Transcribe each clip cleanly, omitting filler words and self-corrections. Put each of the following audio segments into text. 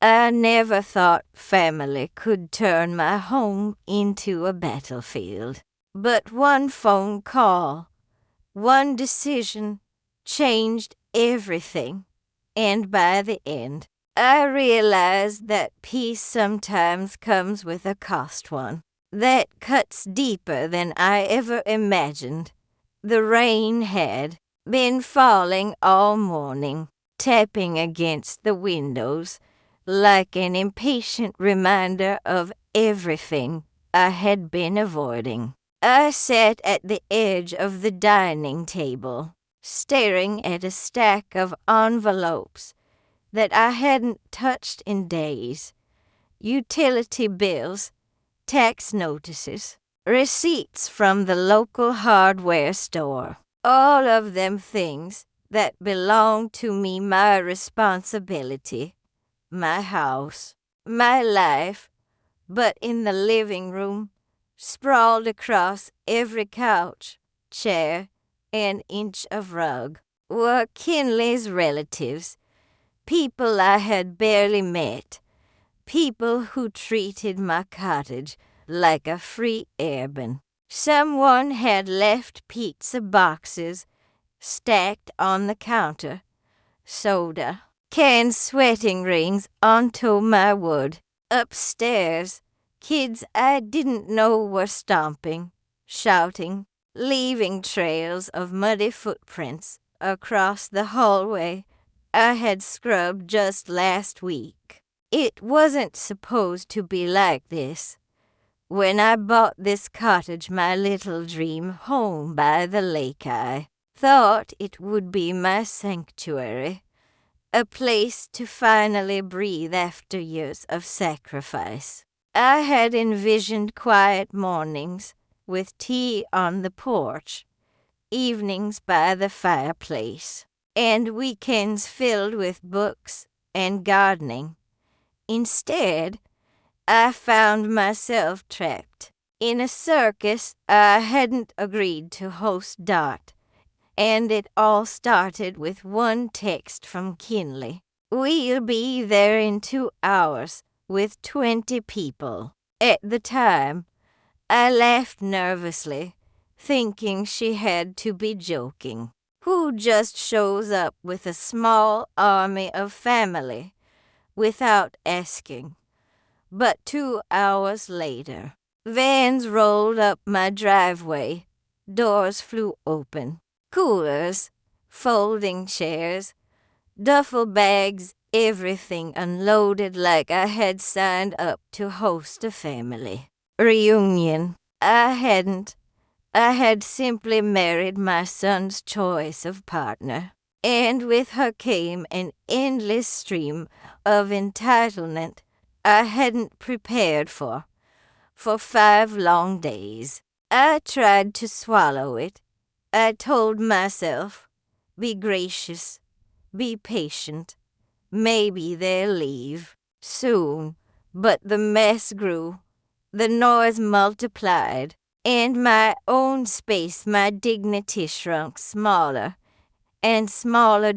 I never thought family could turn my home into a battlefield. But one phone call, one decision changed everything. And by the end, I realized that peace sometimes comes with a cost one that cuts deeper than I ever imagined. The rain had been falling all morning, tapping against the windows like an impatient reminder of everything I had been avoiding. I sat at the edge of the dining table, staring at a stack of envelopes that I hadn't touched in days. Utility bills, tax notices, receipts from the local hardware store. All of them things that belonged to me, my responsibility, my house, my life. But in the living room, sprawled across every couch, chair, and inch of rug, were Kinley's relatives, people I had barely met, people who treated my cottage like a free airbin. Someone had left pizza boxes stacked on the counter, soda, canned sweating rings onto my wood. Upstairs, kids I didn't know were stomping, shouting, leaving trails of muddy footprints across the hallway I had scrubbed just last week. It wasn't supposed to be like this. When I bought this cottage, my little dream home by the lake, I thought it would be my sanctuary, a place to finally breathe after years of sacrifice. I had envisioned quiet mornings with tea on the porch, evenings by the fireplace, and weekends filled with books and gardening. Instead, I found myself trapped in a circus I hadn't agreed to host. And it all started with one text from Kinley. "We'll be there in 2 hours with 20 people." At the time, I laughed nervously, thinking she had to be joking. Who just shows up with a small army of family without asking? But 2 hours later, vans rolled up my driveway, doors flew open. Coolers, folding chairs, duffel bags, everything unloaded like I had signed up to host a family reunion. I hadn't. I had simply married my son's choice of partner, and with her came an endless stream of entitlement I hadn't prepared for 5 long days. I tried to swallow it. I told myself, be gracious, be patient, maybe they'll leave soon. But the mess grew, the noise multiplied, and my own space, my dignity shrunk smaller and smaller.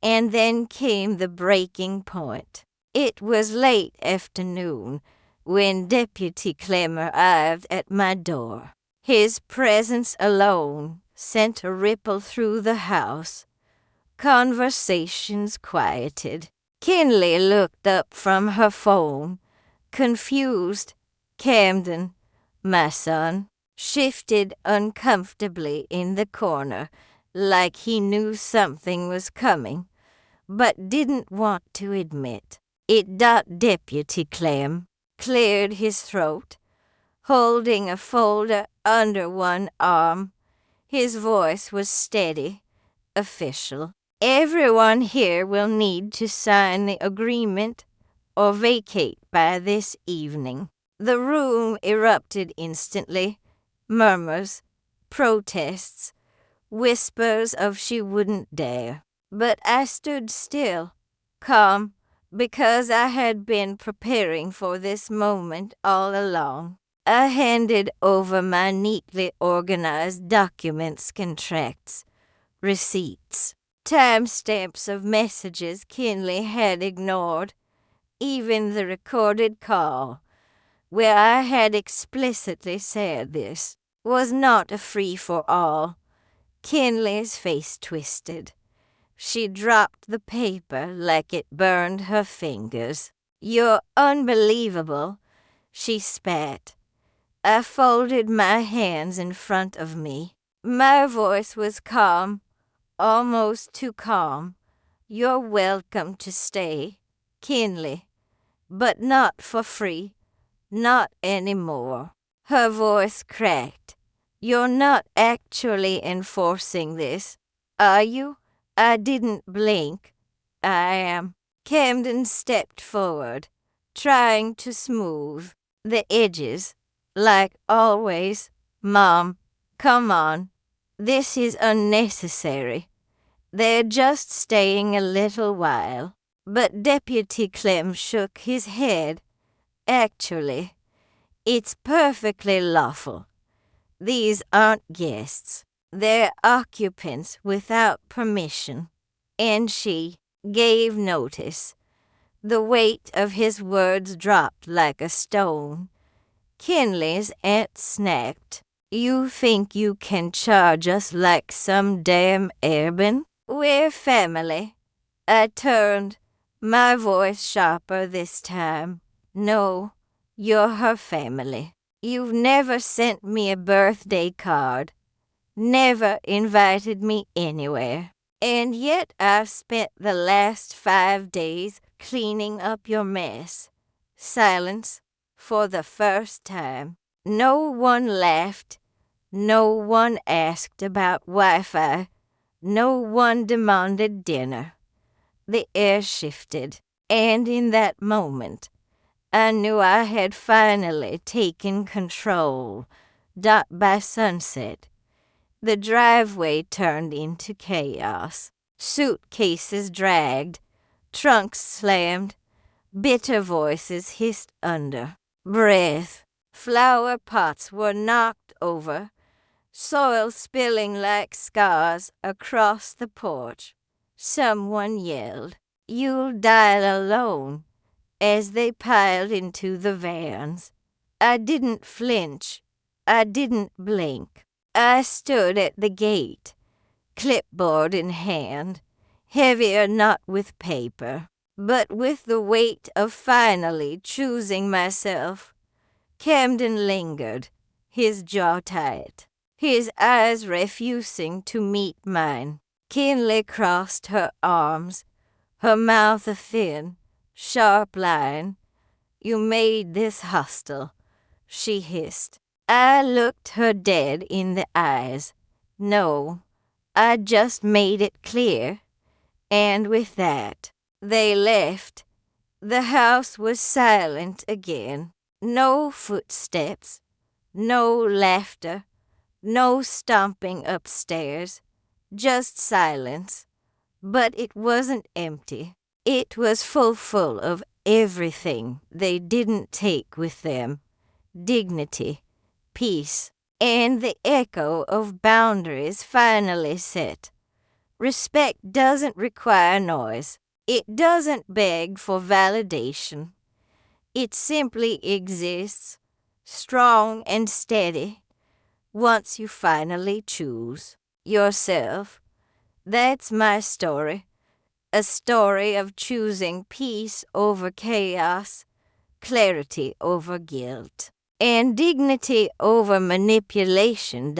And then came the breaking point. It was late afternoon when Deputy Clem arrived at my door. His presence alone sent a ripple through the house. Conversations quieted. Kinley looked up from her phone, confused. Camden, my son, shifted uncomfortably in the corner like he knew something was coming, but didn't want to admit it. Deputy Clem cleared his throat, holding a folder under one arm. His voice was steady, official. "Everyone here will need to sign the agreement or vacate by this evening." The room erupted instantly. Murmurs, protests, whispers of she wouldn't dare. But I stood still, calm, because I had been preparing for this moment all along. I handed over my neatly organized documents, contracts, receipts, timestamps of messages Kinley had ignored, even the recorded call, where I had explicitly said this, was not a free-for-all. Kinley's face twisted. She dropped the paper like it burned her fingers. "You're unbelievable," she spat. I folded my hands in front of me. My voice was calm, almost too calm. "You're welcome to stay, Kinley, but not for free, not anymore." Her voice cracked. "You're not actually enforcing this, are you?" I didn't blink. "I am." Camden stepped forward, trying to smooth the edges, like always. "Mom, come on. This is unnecessary. They're just staying a little while." But Deputy Clem shook his head. "Actually, it's perfectly lawful. These aren't guests. They're occupants without permission." And she gave notice. The weight of his words dropped like a stone. Kinley's aunt snapped. "You think you can charge us like some damn airman? We're family." I turned, my voice sharper this time. "No, you're her family. You've never sent me a birthday card, never invited me anywhere. And yet I've spent the last 5 days cleaning up your mess." Silence for the first time. No one laughed. No one asked about Wi-Fi. No one demanded dinner. The air shifted, and in that moment, I knew I had finally taken control. By sunset, the driveway turned into chaos. Suitcases dragged, trunks slammed, bitter voices hissed under breath. Flower pots were knocked over, soil spilling like scars across the porch. Someone yelled, "You'll die alone," as they piled into the vans. I didn't flinch. I didn't blink. I stood at the gate, clipboard in hand, heavier not with paper, but with the weight of finally choosing myself. Camden lingered, his jaw tight, his eyes refusing to meet mine. Kinley crossed her arms, her mouth a thin, sharp line. "You made this hostile," she hissed. I looked her dead in the eyes. "No, I just made it clear." And with that, they left. The house was silent again. No footsteps, no laughter, no stomping upstairs, just silence. But it wasn't empty. It was full of everything they didn't take with them. Dignity, peace, and the echo of boundaries finally set. Respect doesn't require noise. It doesn't beg for validation. It simply exists, strong and steady, once you finally choose yourself. That's my story. A story of choosing peace over chaos, clarity over guilt, and dignity over manipulation.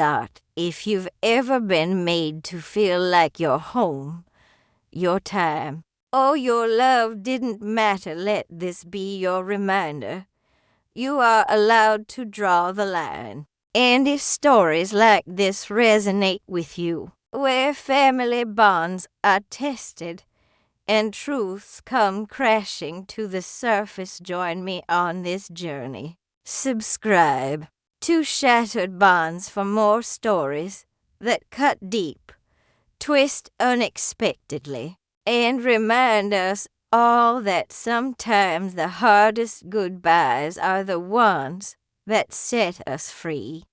If you've ever been made to feel like your home, your time, or your love didn't matter, let this be your reminder. You are allowed to draw the line. And if stories like this resonate with you, where family bonds are tested and truths come crashing to the surface, join me on this journey. Subscribe to Shattered Bonds for more stories that cut deep, twist unexpectedly, and remind us all that sometimes the hardest goodbyes are the ones that set us free.